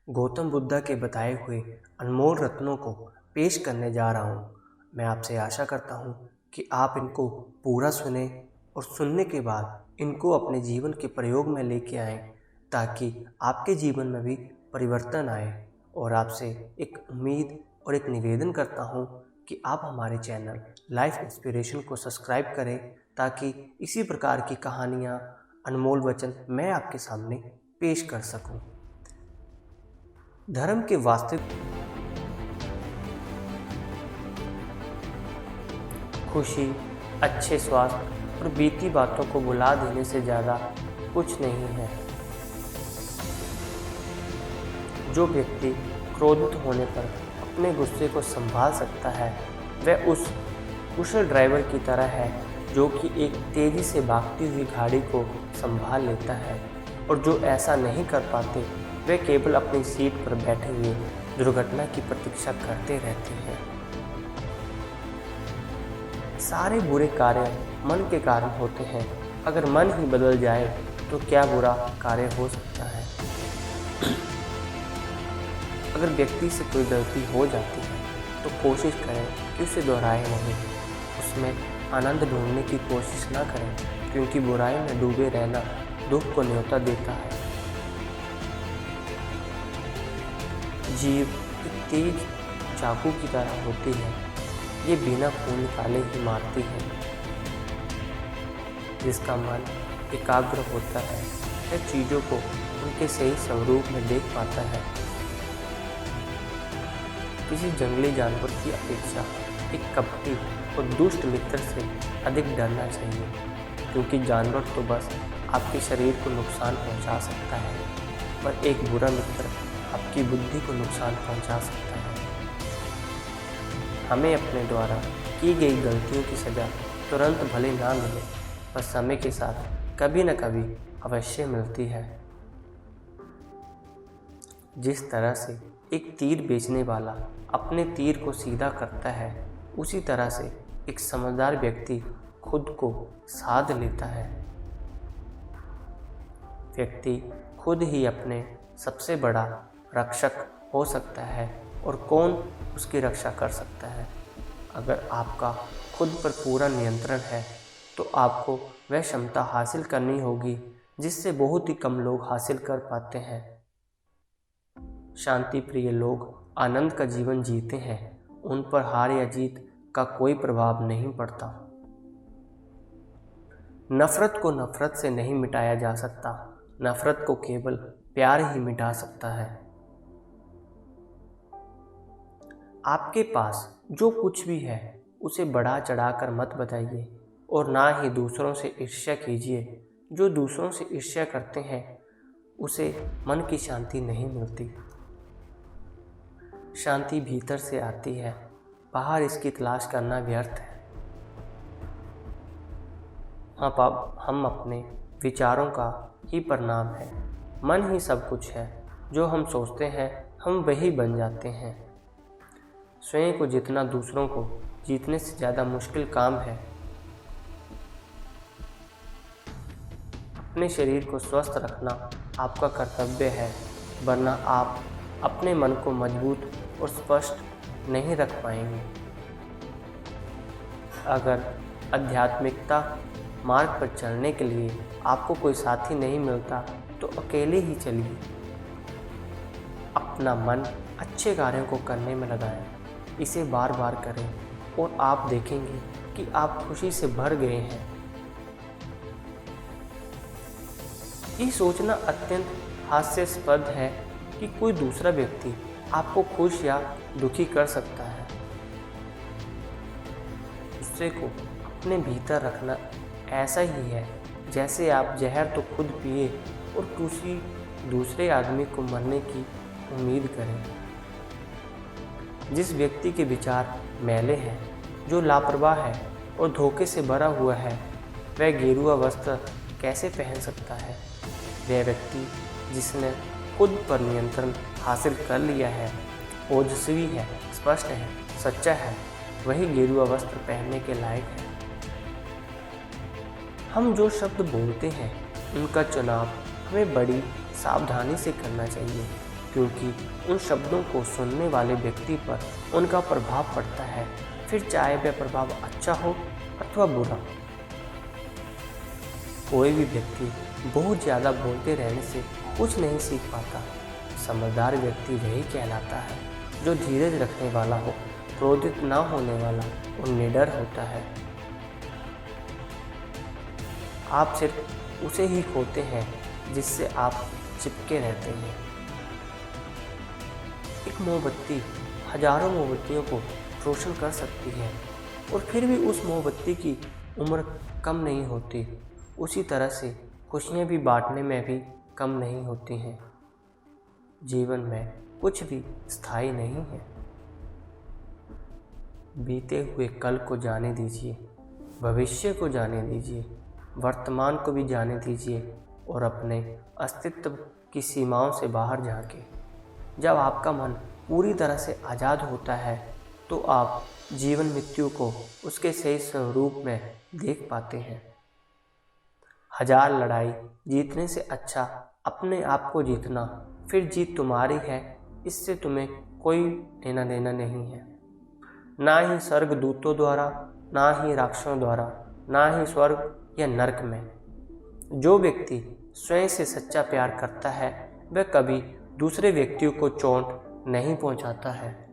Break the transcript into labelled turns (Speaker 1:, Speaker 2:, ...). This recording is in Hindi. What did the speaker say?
Speaker 1: गौतम बुद्धा के बताए हुए अनमोल रत्नों को पेश करने जा रहा हूँ। मैं आपसे आशा करता हूँ कि आप इनको पूरा सुने और सुनने के बाद इनको अपने जीवन के प्रयोग में लेके आएं, ताकि आपके जीवन में भी परिवर्तन आए। और आपसे एक उम्मीद और एक निवेदन करता हूँ कि आप हमारे चैनल लाइफ इंस्पिरेशन को सब्सक्राइब करें, ताकि इसी प्रकार की कहानियाँ, अनमोल वचन मैं आपके सामने पेश कर सकूं। धर्म के वास्तविक खुशी, अच्छे स्वास्थ्य और बीती बातों को भुला देने से ज़्यादा कुछ नहीं है। जो व्यक्ति क्रोधित होने पर अपने गुस्से को संभाल सकता है, वह उस कुशल ड्राइवर की तरह है जो कि एक तेज़ी से भागती हुई गाड़ी को संभाल लेता है। और जो ऐसा नहीं कर पाते, वे केवल अपनी सीट पर बैठे हुए दुर्घटना की प्रतीक्षा करते रहते हैं। सारे बुरे कार्य मन के कारण होते हैं। अगर मन ही बदल जाए तो क्या बुरा कार्य हो सकता है। अगर व्यक्ति से कोई गलती हो जाती है तो कोशिश करें कि उसे दोहराए नहीं, उसमें आनंद ढूंढने की कोशिश ना करें, क्योंकि बुराई में डूबे रहना दुख को न्योता देता है। जीव एक तेज चाकू की तरह होती है, ये बिना खून निकाले ही मारती है। जिसका मन एकाग्र होता है वह चीज़ों को उनके सही स्वरूप में देख पाता है। किसी जंगली जानवर की अपेक्षा एक कपटी और दुष्ट मित्र से अधिक डरना चाहिए, क्योंकि जानवर तो बस आपके शरीर को नुकसान पहुंचा सकता है, पर एक बुरा मित्र आपकी बुद्धि को नुकसान पहुंचा सकता है। हमें अपने द्वारा की गई गलतियों की सज़ा तुरंत भले ना मिले, पर समय के साथ कभी न कभी अवश्य मिलती है। जिस तरह से एक तीर बेचने वाला अपने तीर को सीधा करता है, उसी तरह से एक समझदार व्यक्ति खुद को साध लेता है। व्यक्ति खुद ही अपने सबसे बड़ा रक्षक हो सकता है, और कौन उसकी रक्षा कर सकता है। अगर आपका खुद पर पूरा नियंत्रण है तो आपको वह क्षमता हासिल करनी होगी जिससे बहुत ही कम लोग हासिल कर पाते हैं। शांति प्रिय लोग आनंद का जीवन जीते हैं, उन पर हार या जीत का कोई प्रभाव नहीं पड़ता। नफरत को नफरत से नहीं मिटाया जा सकता, नफरत को केवल प्यार ही मिटा सकता है। आपके पास जो कुछ भी है उसे बढ़ा चढ़ाकर मत बताइए, और ना ही दूसरों से ईर्ष्या कीजिए। जो दूसरों से ईर्ष्या करते हैं उसे मन की शांति नहीं मिलती। शांति भीतर से आती है, बाहर इसकी तलाश करना व्यर्थ है। हम अपने विचारों का ही परिणाम है। मन ही सब कुछ है। जो हम सोचते हैं हम वही बन जाते हैं। स्वयं को जितना दूसरों को जीतने से ज़्यादा मुश्किल काम है। अपने शरीर को स्वस्थ रखना आपका कर्तव्य है, वरना आप अपने मन को मजबूत और स्पष्ट नहीं रख पाएंगे। अगर आध्यात्मिकता मार्ग पर चलने के लिए आपको कोई साथी नहीं मिलता तो अकेले ही चलिए। अपना मन अच्छे कार्यों को करने में लगाएं, इसे बार बार करें और आप देखेंगे कि आप खुशी से भर गए हैं। ये सोचना अत्यंत हास्यास्पद है कि कोई दूसरा व्यक्ति आपको खुश या दुखी कर सकता है। गुस्से को अपने भीतर रखना ऐसा ही है जैसे आप जहर तो खुद पिए और किसी दूसरे आदमी को मरने की उम्मीद करें। जिस व्यक्ति के विचार मैले हैं, जो लापरवाह है और धोखे से भरा हुआ है, वह गेरुआ वस्त्र कैसे पहन सकता है। वह व्यक्ति जिसने खुद पर नियंत्रण हासिल कर लिया है, ओजस्वी है, स्पष्ट है, सच्चा है, वही गेरुआ वस्त्र पहनने के लायक है। हम जो शब्द बोलते हैं उनका चुनाव हमें बड़ी सावधानी से करना चाहिए। क्योंकि उन शब्दों को सुनने वाले व्यक्ति पर उनका प्रभाव पड़ता है, फिर चाहे वह प्रभाव अच्छा हो अथवा बुरा। कोई भी व्यक्ति बहुत ज़्यादा बोलते रहने से कुछ नहीं सीख पाता। समझदार व्यक्ति वही कहलाता है जो धीरज रखने वाला हो, क्रोधित ना होने वाला और निडर होता है। आप सिर्फ उसे ही खोते हैं जिससे आप चिपके रहते हैं। एक मोमबत्ती हजारों मोमबत्तियों को रोशन कर सकती है और फिर भी उस मोमबत्ती की उम्र कम नहीं होती। उसी तरह से खुशियाँ भी बांटने में भी कम नहीं होती हैं। जीवन में कुछ भी स्थायी नहीं है। बीते हुए कल को जाने दीजिए, भविष्य को जाने दीजिए, वर्तमान को भी जाने दीजिए और अपने अस्तित्व की सीमाओं से बाहर झांके। जब आपका मन पूरी तरह से आज़ाद होता है तो आप जीवन मृत्यु को उसके सही स्वरूप में देख पाते हैं। हजार लड़ाई जीतने से अच्छा अपने आप को जीतना, फिर जीत तुम्हारी है, इससे तुम्हें कोई लेना देना नहीं है। ना ही स्वर्गदूतों द्वारा, ना ही राक्षसों द्वारा, ना ही स्वर्ग या नरक में। जो व्यक्ति स्वयं से सच्चा प्यार करता है वह कभी दूसरे व्यक्तियों को चोट नहीं पहुंचाता है।